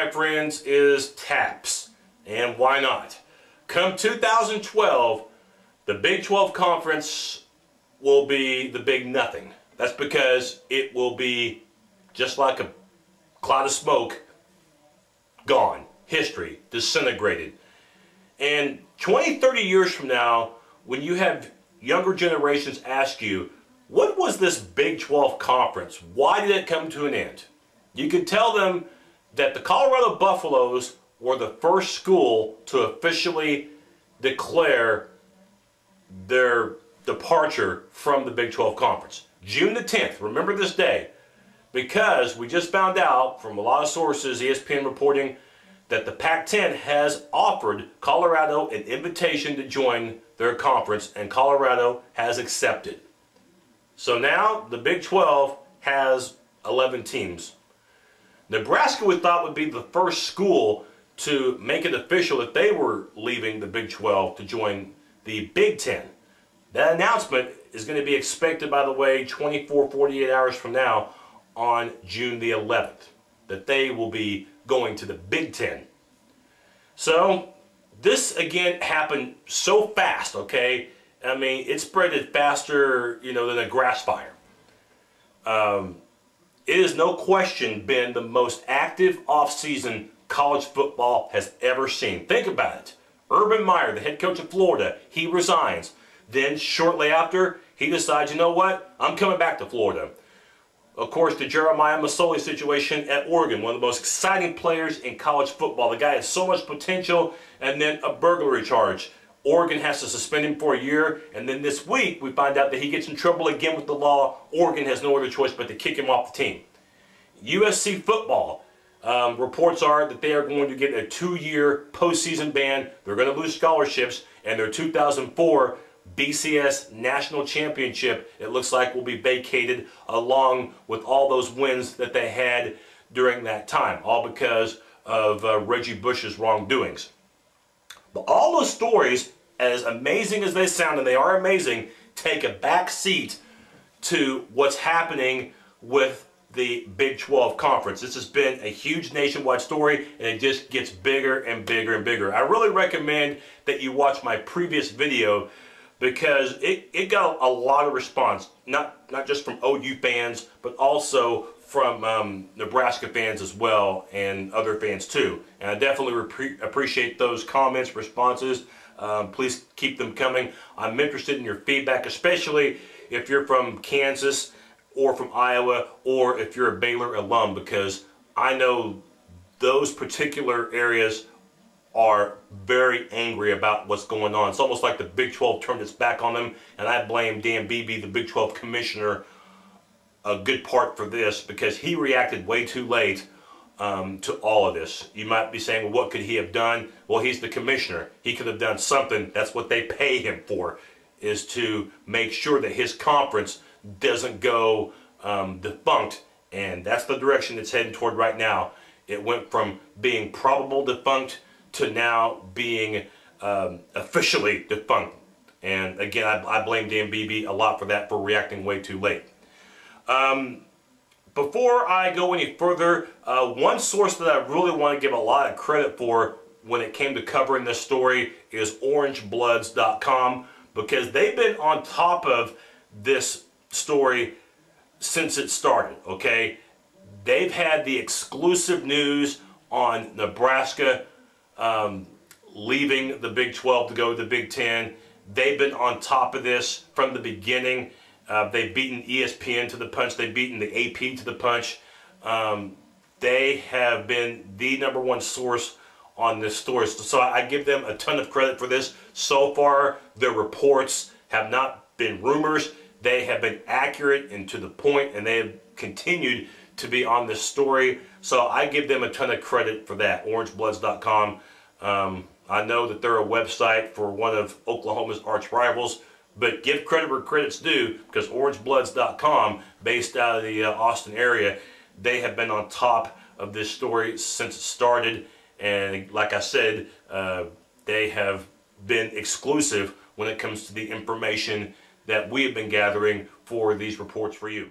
my friends, is TAPS. And why not? Come 2012, the Big 12 Conference will be the Big Nothing. That's because it will be just like a cloud of smoke, gone. History, disintegrated. And 20, 30 years from now, when you have younger generations ask you, what was this Big 12 Conference? Why did it come to an end? You could tell them that the Colorado Buffaloes were the first school to officially declare their departure from the Big 12 Conference. June the 10th, remember this day, because we just found out from a lot of sources, ESPN reporting, that the Pac-10 has offered Colorado an invitation to join their conference, and Colorado has accepted. So now the Big 12 has 11 teams. Nebraska, we thought, would be the first school to make it official that they were leaving the Big 12 to join the Big 10. That announcement is going to be expected, by the way, 24, 48 hours from now on June the 11th, that they will be going to the Big 10. So this again happened so fast, okay? I mean, it spread faster, than a grass fire. It has no question been the most active offseason college football has ever seen. Think about it. Urban Meyer, the head coach of Florida, he resigns. Then shortly after, he decides, you know what? I'm coming back to Florida. Of course, the Jeremiah Masoli situation at Oregon, one of the most exciting players in college football. The guy has so much potential, and then a burglary charge. Oregon has to suspend him for a year, and then this week we find out that he gets in trouble again with the law. Oregon has no other choice but to kick him off the team. USC football, reports are that they are going to get a 2-year postseason ban. They're going to lose scholarships, and their 2004 BCS National Championship, it looks like, will be vacated along with all those wins that they had during that time, all because of Reggie Bush's wrongdoings. But all those stories, as amazing as they sound, and they are amazing, take a back seat to what's happening with the Big 12 Conference. This has been a huge nationwide story, and it just gets bigger and bigger and bigger. I really recommend that you watch my previous video, because it got a lot of response, not just from OU fans, but also from Nebraska fans as well, and other fans too. And I definitely appreciate those comments, responses. Please keep them coming. I'm interested in your feedback, especially if you're from Kansas or from Iowa, or if you're a Baylor alum, because I know those particular areas are very angry about what's going on. It's almost like the Big 12 turned its back on them, and I blame Dan Beebe, the Big 12 commissioner, a good part for this, because he reacted way too late to all of this. You might be saying, well, what could he have done? Well, he's the commissioner. He could have done something. That's what they pay him for, is to make sure that his conference doesn't go defunct, and that's the direction it's heading toward right now. It went from being probable defunct to now being officially defunct. And again, I blame Dan Beebe a lot for that, for reacting way too late. Before I go any further, one source that I really want to give a lot of credit for when it came to covering this story is orangebloods.com, because they've been on top of this story since it started, okay? They've had the exclusive news on Nebraska leaving the Big 12 to go to the Big 10. They've been on top of this from the beginning. They've beaten ESPN to the punch. They've beaten the AP to the punch. They have been the #1 source on this story. So I give them a ton of credit for this. So far, their reports have not been rumors. They have been accurate and to the point, and they have continued to be on this story. So I give them a ton of credit for that, orangebloods.com. I know that they're a website for one of Oklahoma's arch rivals, but give credit where credit's due, because orangebloods.com, based out of the Austin area, they have been on top of this story since it started. And like I said, they have been exclusive when it comes to the information that we have been gathering for these reports for you.